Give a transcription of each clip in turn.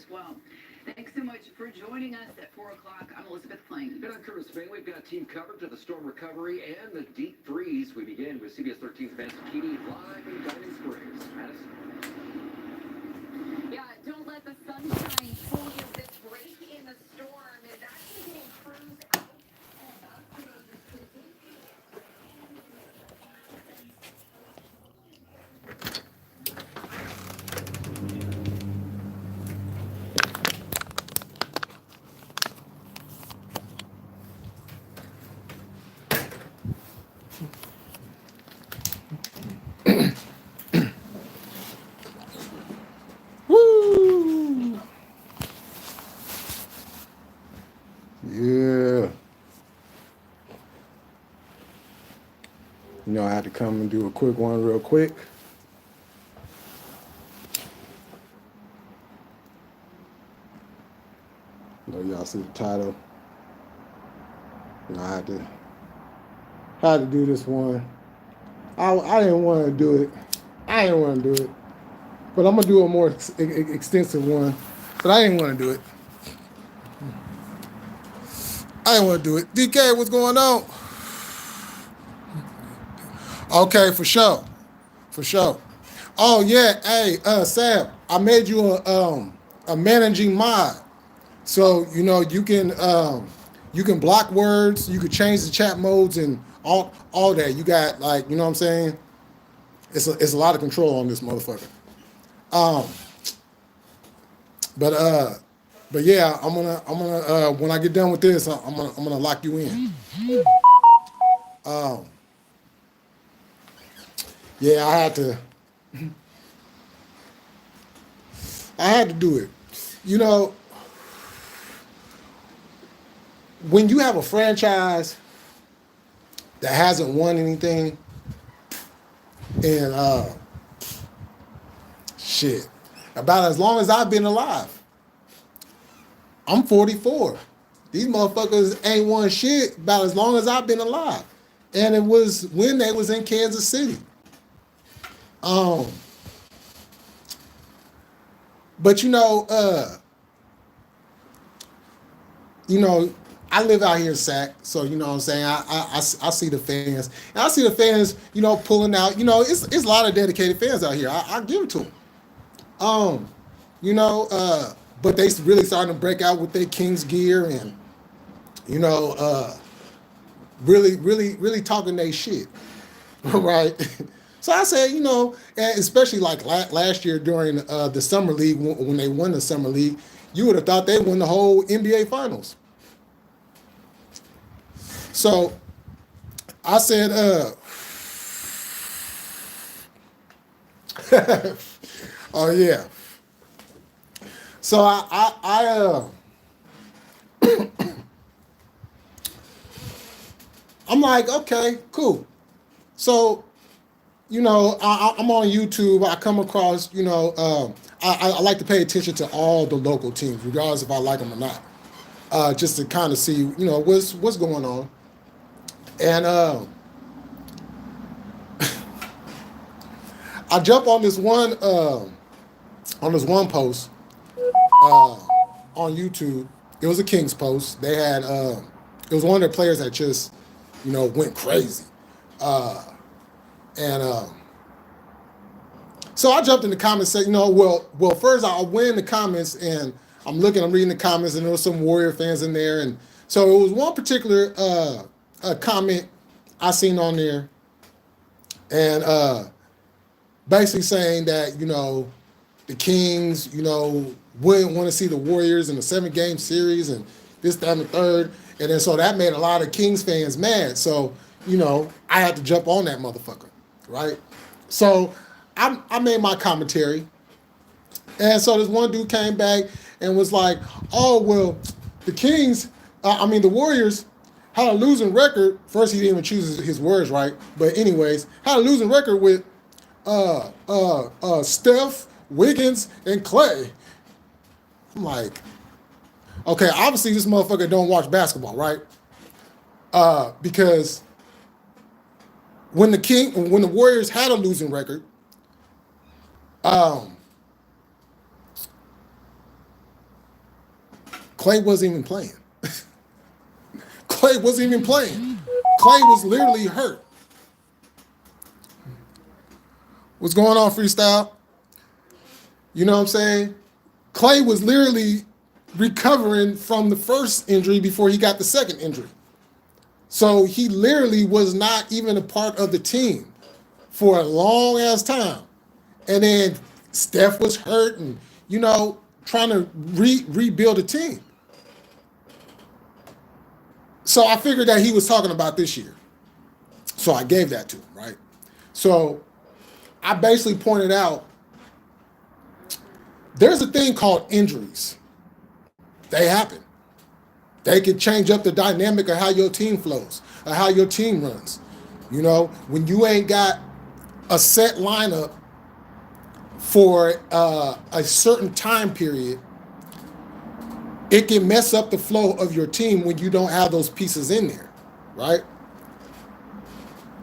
well. Thanks so much for joining us at 4 o'clock. I'm Elizabeth Plain. And I'm Curtis Fain. We've got team coverage of the storm recovery and the deep freeze. We begin with CBS 13's Madison Keeney live in Diamond Springs. Madison. Yeah, don't let the sunshine fool you. This break in the storm is actually getting crews out and up to the city. Woo! Yeah. I had to come and do a quick one real quick. Y'all see the title. I had to do this one. I didn't want to do it. But I'm going to do a more extensive one. But I didn't want to do it. DK, what's going on? Okay, for sure. Oh, yeah. Hey, Sam, I made you a managing mod. So, you can block words, you can change the chat modes and all that. You got you know what I'm saying? It's a lot of control on this motherfucker. But yeah, I'm gonna when I get done with this, I'm gonna lock you in. Yeah, I had to do it. When you have a franchise that hasn't won anything, and shit, about as long as I've been alive. I'm 44. These motherfuckers ain't won shit about as long as I've been alive. And it was when they was in Kansas City. But I live out here in Sac, so you know what I'm saying. I see the fans, and I see the fans, pulling out. It's a lot of dedicated fans out here. I give it to them. But they really starting to break out with their Kings gear and really talking their shit, right? So I said, and especially like last year during the summer league when they won the summer league, you would have thought they won the whole NBA finals. So I said, oh yeah. So I'm like, okay, cool. So, I'm on YouTube. I come across, I like to pay attention to all the local teams, regardless if I like them or not, just to kind of see, what's going on. And I jump on this one post on YouTube. It was a Kings post. They had it was one of their players that just went crazy, and so I jumped in the comments and said, well first I went in the comments and I'm reading the comments, and there was some Warrior fans in there, and so it was one particular comment I seen on there, and basically saying that the Kings wouldn't want to see the Warriors in a 7-game series and this, that, and the third. And then so that made a lot of Kings fans mad. So, I had to jump on that motherfucker, right? So I made my commentary. And so this one dude came back and was like, oh, well, the Warriors had a losing record. First, he didn't even choose his words right. But anyways, had a losing record with Steph, Wiggins, and Clay. I'm like, okay, obviously this motherfucker don't watch basketball, right? Because when the Warriors had a losing record, Clay wasn't even playing. Clay wasn't even playing. Clay was literally hurt. What's going on, Freestyle? You know what I'm saying? Clay was literally recovering from the first injury before he got the second injury. So he literally was not even a part of the team for a long ass time. And then Steph was hurt and, you know, trying to rebuild a team. So I figured that he was talking about this year. So I gave that to him, right? So I basically pointed out there's a thing called injuries. They happen. They can change up the dynamic of how your team flows, or how your team runs. You know, when you ain't got a set lineup for a certain time period, it can mess up the flow of your team when you don't have those pieces in there, right?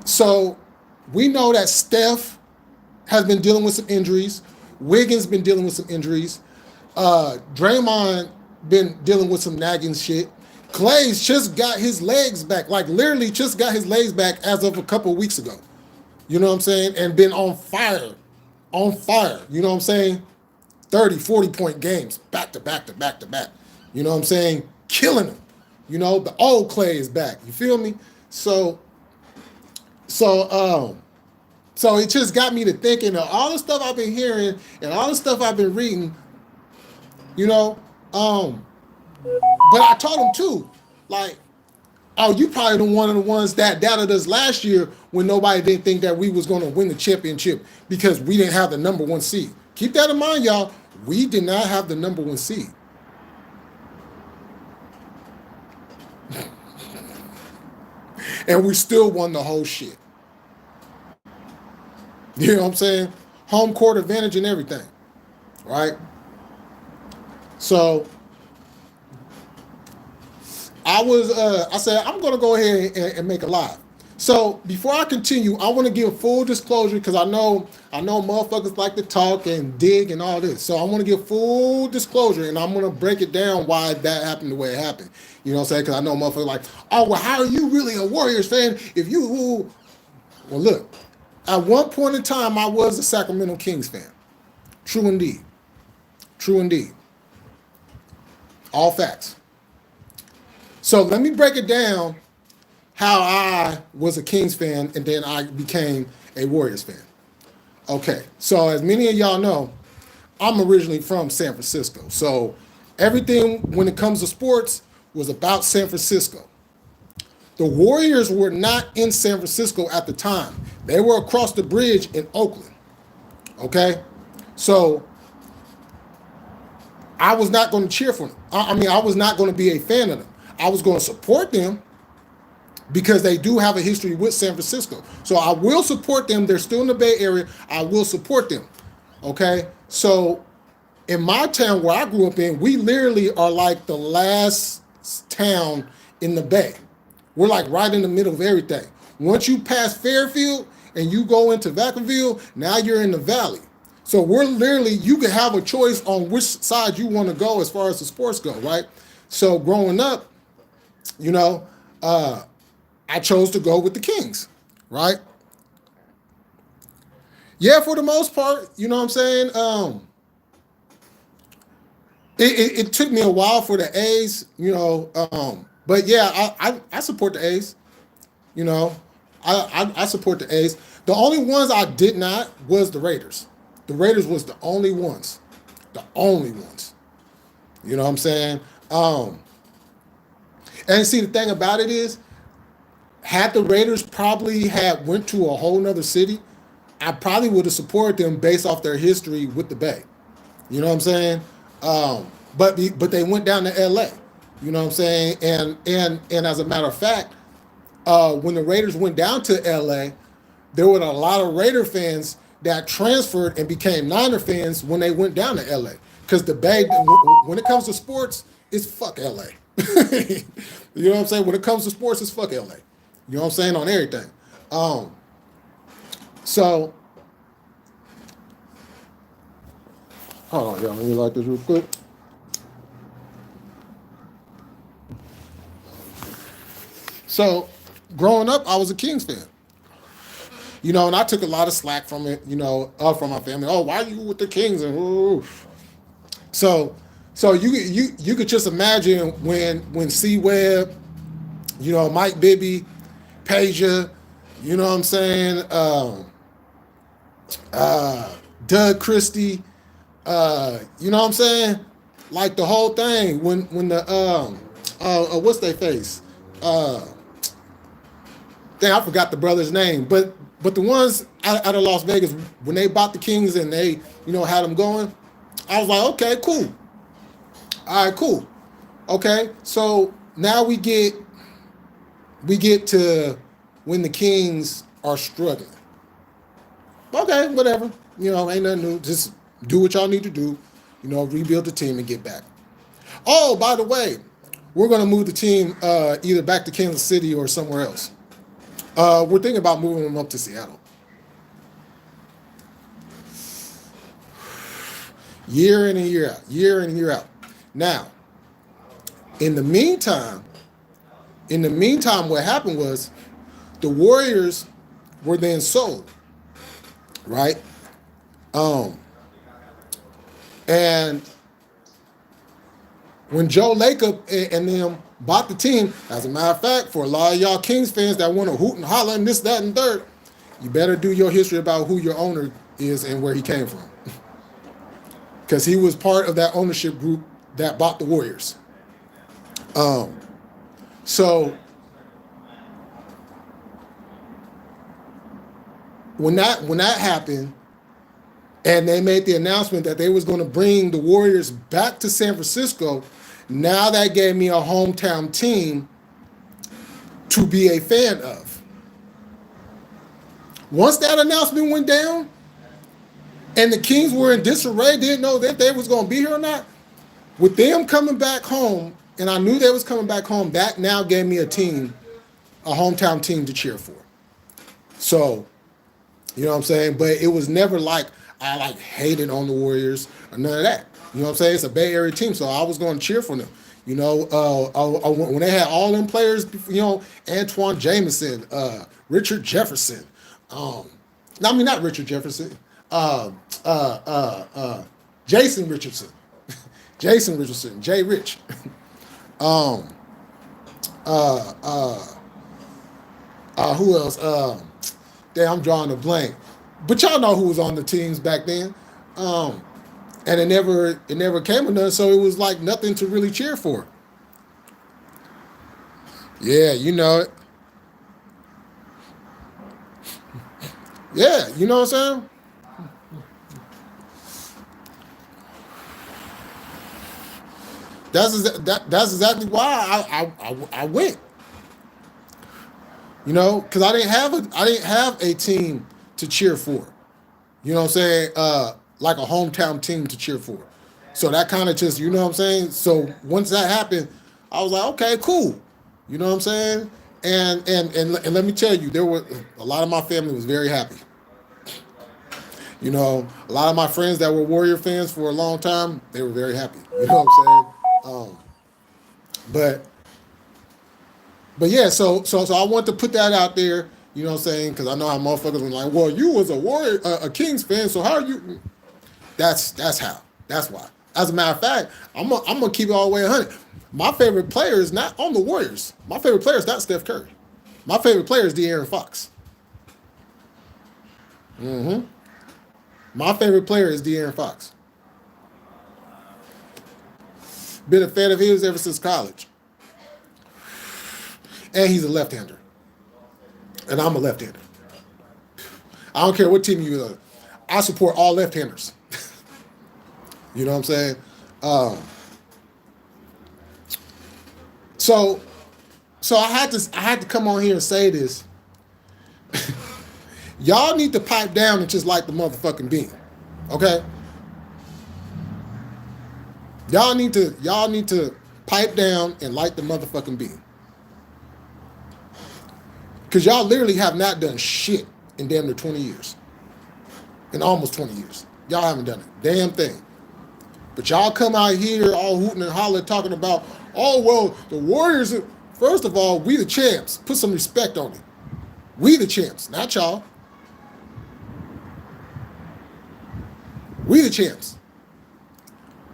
So we know that Steph has been dealing with some injuries. Wiggins been dealing with some injuries. Draymond been dealing with some nagging shit. Clay's just got his legs back, like literally just got his legs back as of a couple of weeks ago. You know what I'm saying? And been on fire. You know what I'm saying? 30, 40-point games, back to back to back to back. You know what I'm saying? Killing them. You know, the old Clay is back. You feel me? So it just got me to thinking of all the stuff I've been hearing and all the stuff I've been reading, you know. But I told him too, like, oh, you probably one of the ones that doubted us last year when nobody didn't think that we was going to win the championship because we didn't have the number 1 seed. Keep that in mind, y'all. We did not have the number 1 seed. And we still won the whole shit. You know what I'm saying? Home court advantage and everything, right? So I said, I'm going to go ahead and make a live. So before I continue, I want to give full disclosure because I know motherfuckers like to talk and dig and all this. So I want to give full disclosure and I'm going to break it down why that happened the way it happened. You know what I'm saying? Because I know motherfuckers like, oh, well, how are you really a Warriors fan if you... Well, look, at one point in time, I was a Sacramento Kings fan. True indeed. True indeed. All facts. So let me break it down how I was a Kings fan and then I became a Warriors fan. Okay, so as many of y'all know, I'm originally from San Francisco. So everything when it comes to sports was about San Francisco. The Warriors were not in San Francisco at the time. They were across the bridge in Oakland. Okay? So I was not going to cheer for them. I was not going to be a fan of them. I was going to support them because they do have a history with San Francisco. So I will support them. They're still in the Bay Area. I will support them. Okay? So in my town where I grew up in, we literally are like the last town in the Bay. We're like right in the middle of everything. Once you pass Fairfield and you go into Vacaville, now you're in the valley. So we're literally, you can have a choice on which side you want to go as far as the sports go, right? So growing up, you know, I chose to go with the Kings, right? Yeah, for the most part, you know what I'm saying? It took me a while for the A's, you know, but yeah, I support the A's, you know, I support the A's. The only ones I did not was the Raiders. The Raiders was the only ones, you know what I'm saying? And see, the thing about it is, had the Raiders probably had went to a whole nother city, I probably would have supported them based off their history with the Bay. You know what I'm saying? But they went down to LA. You know what I'm saying? And as a matter of fact, when the Raiders went down to LA, there were a lot of Raider fans that transferred and became Niner fans when they went down to LA. Because the Bay, when it comes to sports, it's fuck LA. You know what I'm saying? When it comes to sports, it's fuck LA. You know what I'm saying? On everything. So, hold on, y'all. Let me like this real quick. So growing up, I was a Kings fan. You know, and I took a lot of slack from it, you know, from my family. Oh, why are you with the Kings? And ooh. So you could just imagine when C Webb, you know, Mike Bibby, Peja, you know what I'm saying, Doug Christie, you know what I'm saying, like the whole thing when the what's their face, dang, I forgot the brother's name, but the ones out of Las Vegas, when they bought the Kings and they, you know, had them going, I was like, okay, cool. All right, cool. Okay, so now we get to when the Kings are struggling. Okay, whatever. You know, ain't nothing new. Just do what y'all need to do. You know, rebuild the team and get back. Oh, by the way, we're going to move the team either back to Kansas City or somewhere else. We're thinking about moving them up to Seattle. Year in and year out. Year in and year out. Now, in the meantime, what happened was the Warriors were then sold, right? And when Joe Lacob and them bought the team, as a matter of fact, for a lot of y'all Kings fans that want to hoot and holler and this, that, and third, you better do your history about who your owner is and where he came from. Because he was part of that ownership group that bought the Warriors. So when that happened, and they made the announcement that they was going to bring the Warriors back to San Francisco, now that gave me a hometown team to be a fan of. Once that announcement went down, and the Kings were in disarray, didn't know if they was going to be here or not, with them coming back home, and I knew they was coming back home, that now gave me a hometown team to cheer for. So, you know what I'm saying? But it was never like I like hated on the Warriors or none of that. You know what I'm saying? It's a Bay Area team, so I was going to cheer for them. You know, when they had all them players, you know, Antoine Jameson, Richard Jefferson. Not Richard Jefferson. Jason Richardson. Jason Richardson. Jay Rich. Who else? I'm drawing a blank. But y'all know who was on the teams back then. And it never came with nothing, so it was like nothing to really cheer for. Yeah, you know it. Yeah, you know what I'm saying? That's exactly why I went. You know, because I didn't have a team to cheer for. You know what I'm saying? Like a hometown team to cheer for. So that kind of just, you know what I'm saying? So once that happened, I was like, okay, cool. You know what I'm saying? And let me tell you, there were a lot of my family was very happy. You know, a lot of my friends that were Warrior fans for a long time, they were very happy. You know what I'm saying? But yeah, so I want to put that out there. You know what I'm saying? Because I know how motherfuckers were like, well, you was a Kings fan, so how are you? That's how. That's why. As a matter of fact, I'm gonna keep it all the way 100. My favorite player is not on the Warriors. My favorite player is not Steph Curry. My favorite player is De'Aaron Fox. My favorite player is De'Aaron Fox. Been a fan of his ever since college. And he's a left-hander. And I'm a left-hander. I don't care what team you are. I support all left-handers. You know what I'm saying? So I had to come on here and say this. Y'all need to pipe down and just light the motherfucking beam. Okay? Y'all need to pipe down and light the motherfucking beam. Because y'all literally have not done shit in damn near 20 years. In almost 20 years. Y'all haven't done a damn thing. But y'all come out here all hooting and hollering talking about, oh, well, the Warriors, First of all, we the champs. Put some respect on it. We the champs, not y'all. We the champs.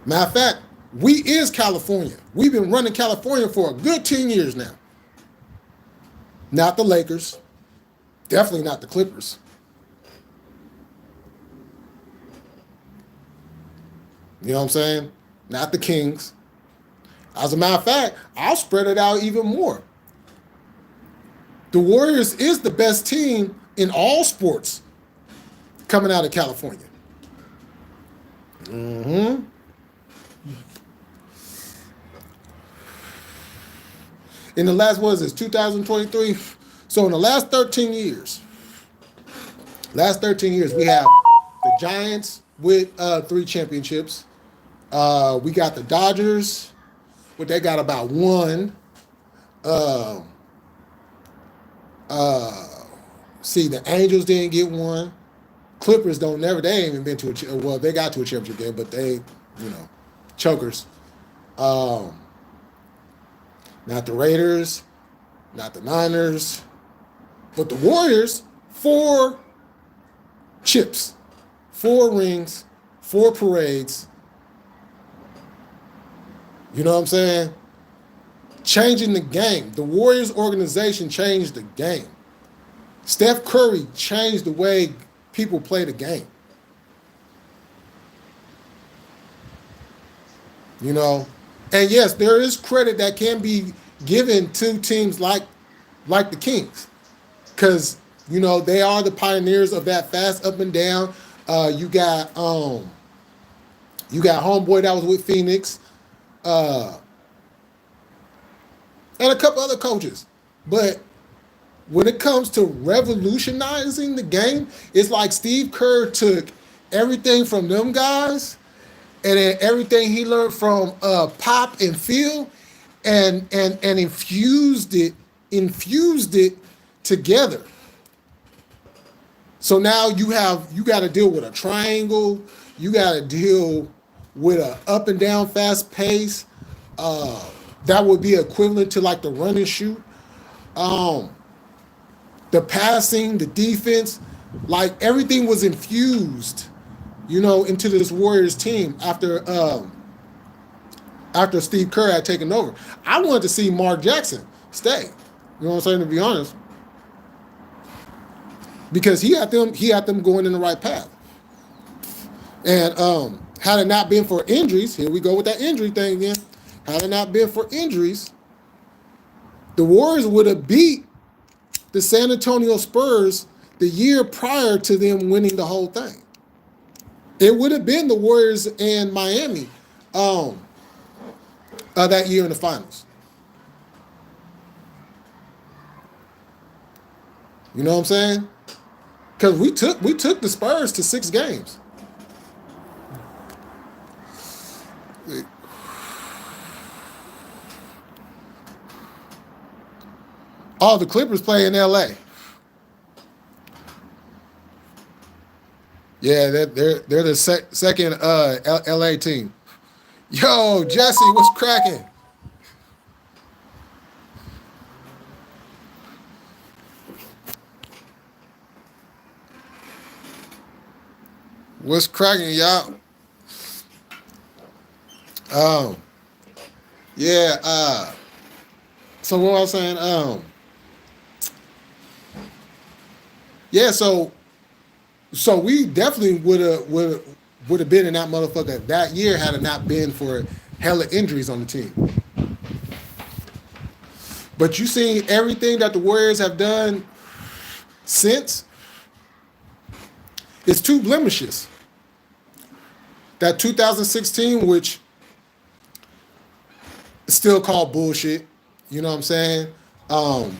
Matter of fact, we is California. We've been running California for a good 10 years now. Not the Lakers. Definitely not the Clippers. You know what I'm saying? Not the Kings. As a matter of fact, I'll spread it out even more. The Warriors is the best team in all sports coming out of California. Mm-hmm. In the last, what is this, 2023? So in the last 13 years, we have the Giants with 3 championships. We got the Dodgers, but they got about 1. See, the Angels didn't get 1. Clippers they ain't even been to they got to a championship game, but they, chokers. Not the Raiders, not the Niners, but the Warriors, 4 chips, 4 rings, 4 parades. You know what I'm saying? Changing the game. The Warriors organization changed the game. Steph Curry changed the way people play the game. And yes, there is credit that can be given to teams like the Kings, because they are the pioneers of that fast up and down. You got homeboy that was with Phoenix, and a couple other coaches. But when it comes to revolutionizing the game, it's like Steve Kerr took everything from them guys and then everything he learned from Pop and Phil and infused it together. So now you got to deal with a triangle, you got to deal with an up and down fast pace. That would be equivalent to like the run and shoot. The passing, the defense, like everything was infused, into this Warriors team after Steve Kerr had taken over. I wanted to see Mark Jackson stay. You know what I'm saying, to be honest. Because he had them going in the right path. And had it not been for injuries, here we go with that injury thing again. Had it not been for injuries, the Warriors would have beat the San Antonio Spurs the year prior to them winning the whole thing. It would have been the Warriors and Miami that year in the finals. You know what I'm saying? Because we took the Spurs to 6 games. Oh, the Clippers play in LA. Yeah, they're the second LA team. Yo, Jesse, what's cracking? What's cracking, y'all? Yeah. So what I was saying, yeah, so we definitely would have been in that motherfucker that year had it not been for hella injuries on the team. But you see everything that the Warriors have done since, it's 2 blemishes. That 2016, which is still called bullshit. You know what I'm saying? And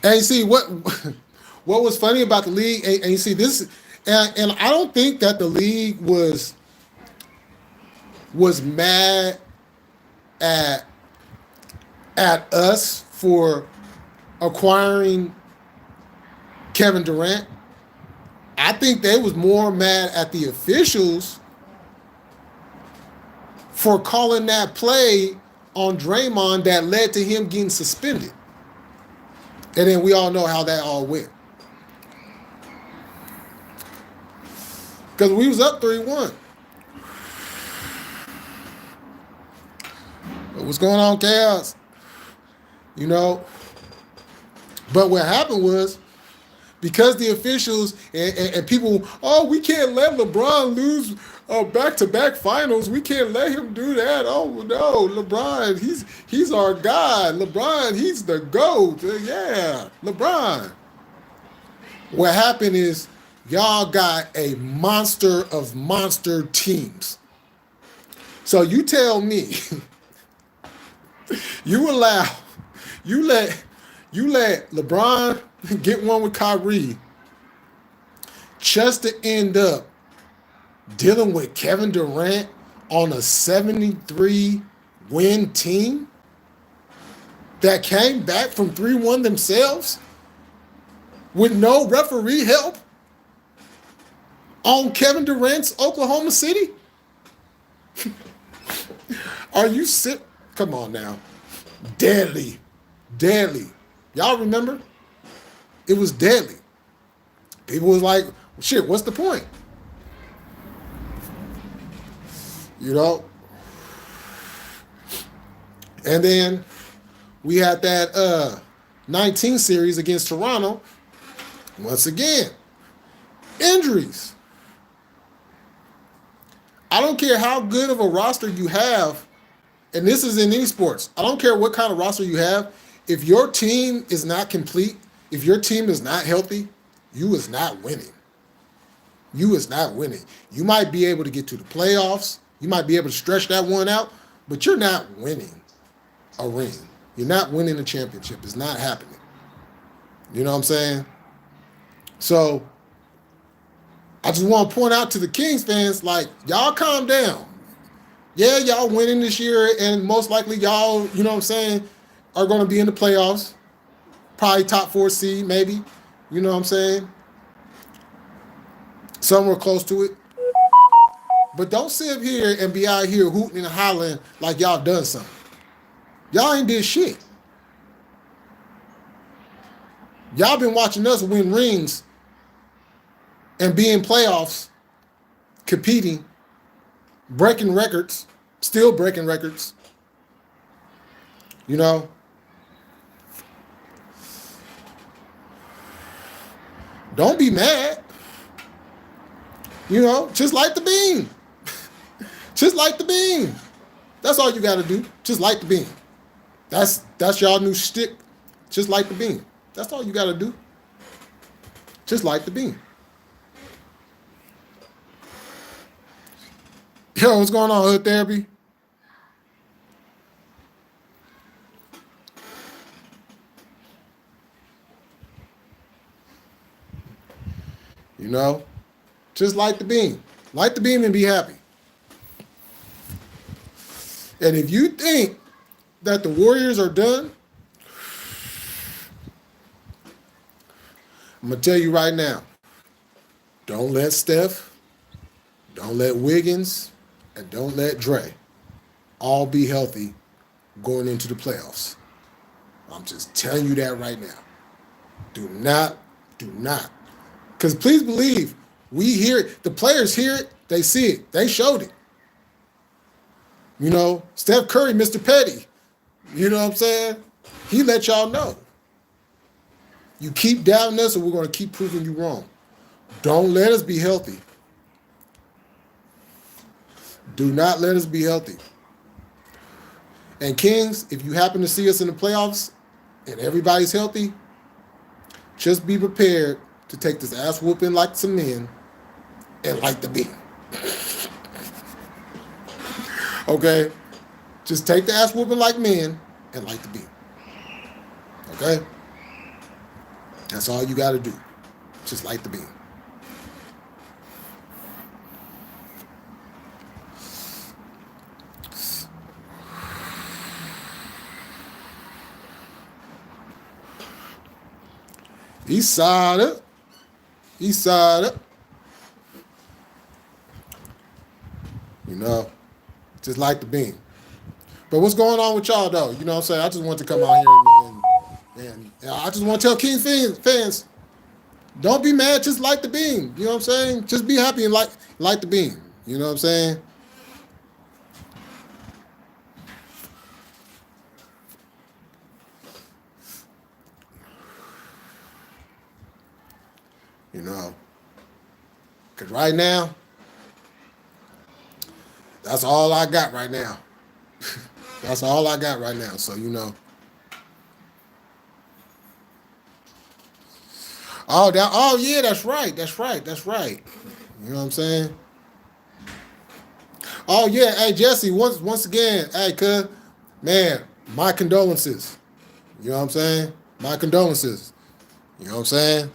you see what was funny about the league, and you see this, and I don't think that the league was mad at us for acquiring Kevin Durant. I think they was more mad at the officials for calling that play on Draymond that led to him getting suspended. And then we all know how that all went. Because we was up 3-1. What's going on, Chaos? You know. But what happened was, because the officials and people, oh, we can't let LeBron lose back-to-back finals. We can't let him do that. Oh no, LeBron, he's our guy. LeBron, he's the GOAT. Yeah, LeBron. What happened is y'all got a monster of monster teams. So you tell me, you let LeBron get one with Kyrie just to end up dealing with Kevin Durant on a 73-win team that came back from 3-1 themselves with no referee help on Kevin Durant's Oklahoma City? Are you sick? Come on now. Deadly. Y'all remember? It was deadly. People was like, shit, what's the point? You know? And then we had that 19 series against Toronto. Once again, injuries. I don't care how good of a roster you have, and this is in any sports. I don't care what kind of roster you have. If your team is not complete, if your team is not healthy, you is not winning. You is not winning. You might be able to get to the playoffs. You might be able to stretch that one out, but you're not winning a ring. You're not winning a championship. It's not happening. You know what I'm saying? So I just want to point out to the Kings fans, like, y'all calm down. Yeah, y'all winning this year, and most likely y'all, you know what I'm saying, are going to be in the playoffs. Probably top 4 seed, maybe. You know what I'm saying? Somewhere close to it. But don't sit up here and be out here hooting and hollering like y'all done something. Y'all ain't did shit. Y'all been watching us win rings and be in playoffs, competing, breaking records, still breaking records. You know? Don't be mad. You know, just light the beam. Just light the beam. That's all you got to do. Just light the beam. That's y'all new shtick. Just light the beam. That's all you got to do. Just light the beam. Yo, what's going on, Hood Therapy? You know, just light the beam. Light the beam and be happy. And if you think that the Warriors are done, I'm going to tell you right now, don't let Steph, don't let Wiggins, and don't let Dre all be healthy going into the playoffs. I'm just telling you that right now. Do not. Because please believe, we hear it. The players hear it. They see it. They showed it. You know, Steph Curry, Mr. Petty. You know what I'm saying? He let y'all know. You keep doubting us, and we're going to keep proving you wrong. Don't let us be healthy. Do not let us be healthy. And Kings, if you happen to see us in the playoffs and everybody's healthy, just be prepared to take this ass whooping like some men and light the beam. Okay? Just take the ass whooping like men and light the beam. Okay? That's all you got to do. Just light the beam. East side up. East side up. You know, just like the beam. But what's going on with y'all though? You know what I'm saying? I just want to come out here and I just want to tell King fans, don't be mad, just like the beam. You know what I'm saying? Just be happy and like the beam. You know what I'm saying? You know. Cause right now, that's all I got right now. That's all I got right now. So you know. Oh yeah, that's right. You know what I'm saying? Oh yeah, hey Jesse, once again, hey cuz, man, my condolences. You know what I'm saying? My condolences. You know what I'm saying?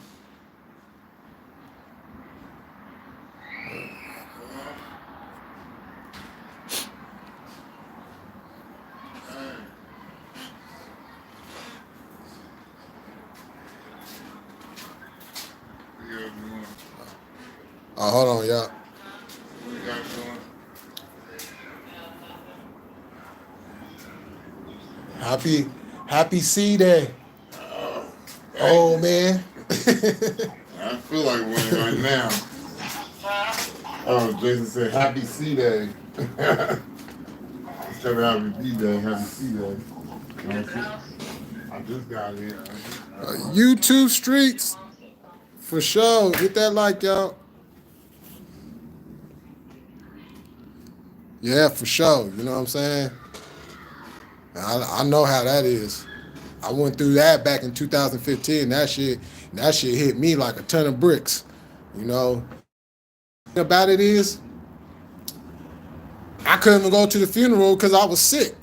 Oh, hold on, y'all. Happy C Day. Oh man. I feel like winning right now. Oh, Jason said happy C Day. Instead of happy B Day, happy C Day. I just got here. YouTube streets. For sure. Hit that like, y'all. Yeah, for sure. You know what I'm saying? I know how that is. I went through that back in 2015. That shit hit me like a ton of bricks. You know. The thing about it is, I couldn't even go to the funeral because I was sick.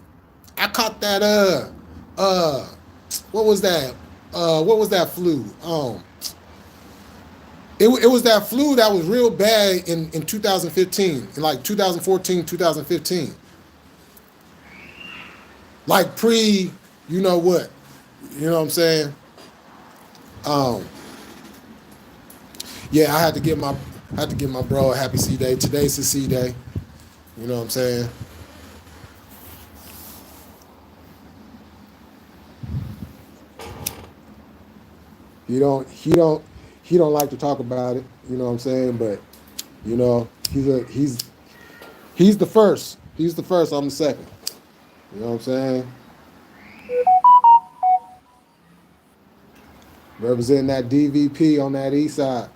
I caught that what was that? What was that flu? It was that flu that was real bad in 2015, in like 2014, 2015. Like pre, you know what? You know what I'm saying? Yeah, I had to give my bro a happy C Day. Today's his C Day. You know what I'm saying? He don't like to talk about it, you know what I'm saying? But you know, he's the first. He's the first, I'm the second. You know what I'm saying? Representing that DVP on that east side.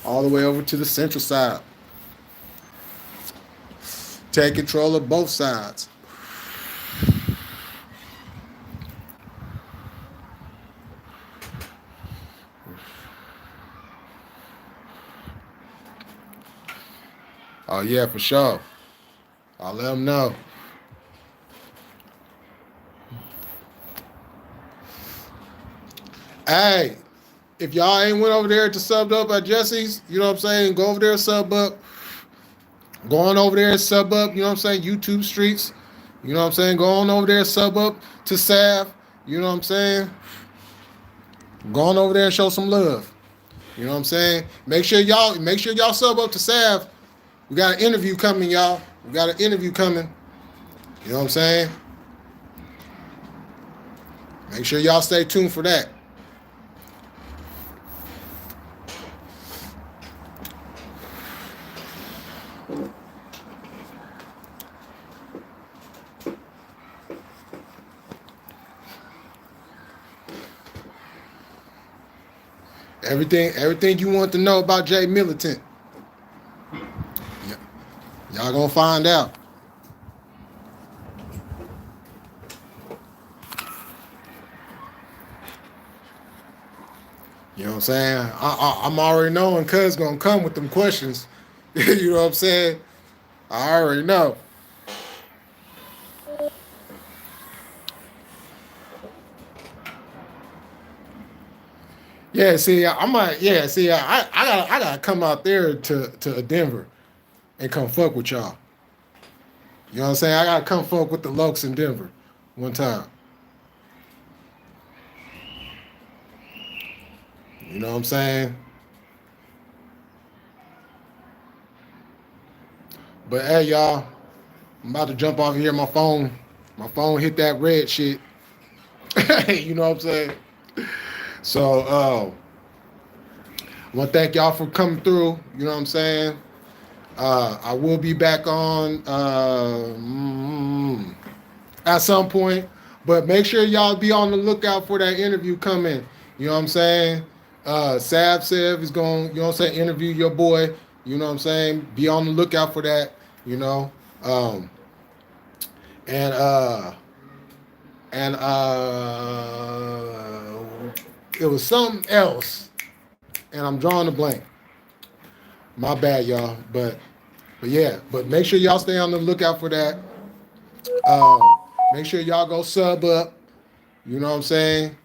All the way over to the central side. Take control of both sides. Oh yeah, for sure. I'll let them know. Hey, if y'all ain't went over there to sub up at Jesse's, you know what I'm saying? Go over there, sub up. Go on over there, sub up, you know what I'm saying? YouTube streets. You know what I'm saying? Go on over there, sub up to Sav. You know what I'm saying? Go on over there and show some love. You know what I'm saying? Make sure y'all sub up to Sav. We got an interview coming, y'all. We got an interview coming. You know what I'm saying? Make sure y'all stay tuned for that. Everything you want to know about Jay Militant. Y'all gonna find out. You know what I'm saying? I'm already knowing Cuz gonna come with them questions. You know what I'm saying? I already know. Yeah, see, I gotta come out there to Denver and come fuck with y'all. You know what I'm saying? I gotta come fuck with the Lokes in Denver one time. You know what I'm saying? But hey, y'all, I'm about to jump off here. My phone My phone hit that red shit. You know what I'm saying? So I want to thank y'all for coming through. You know what I'm saying? I will be back on at some point, but make sure y'all be on the lookout for that interview coming. You know what I'm saying? Sav Sev is going, you know what I'm saying, interview your boy. You know what I'm saying? Be on the lookout for that, you know. And it was something else, and I'm drawing a blank. My bad, y'all. But yeah, but make sure y'all stay on the lookout for that. Make sure y'all go sub up. You know what I'm saying?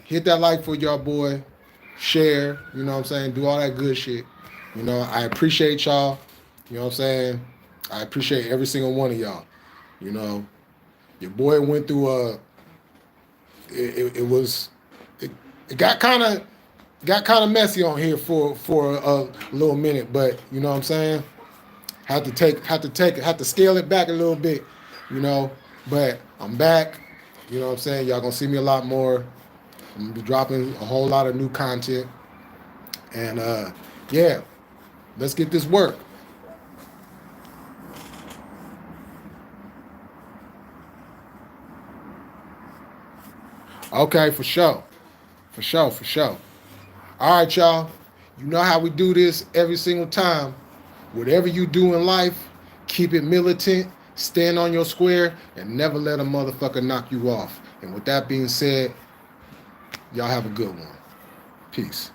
Hit that like for y'all boy. Share. You know what I'm saying? Do all that good shit. You know, I appreciate y'all. You know what I'm saying? I appreciate every single one of y'all. You know, your boy went through it got kind of messy on here for a little minute, but you know what I'm saying? Had to scale it back a little bit, you know, but I'm back. You know what I'm saying? Y'all gonna see me a lot more. I'm gonna be dropping a whole lot of new content. And yeah, let's get this work. Okay, for sure. For sure. All right, y'all. You know how we do this every single time. Whatever you do in life, keep it militant, stand on your square, and never let a motherfucker knock you off. And with that being said, y'all have a good one. Peace.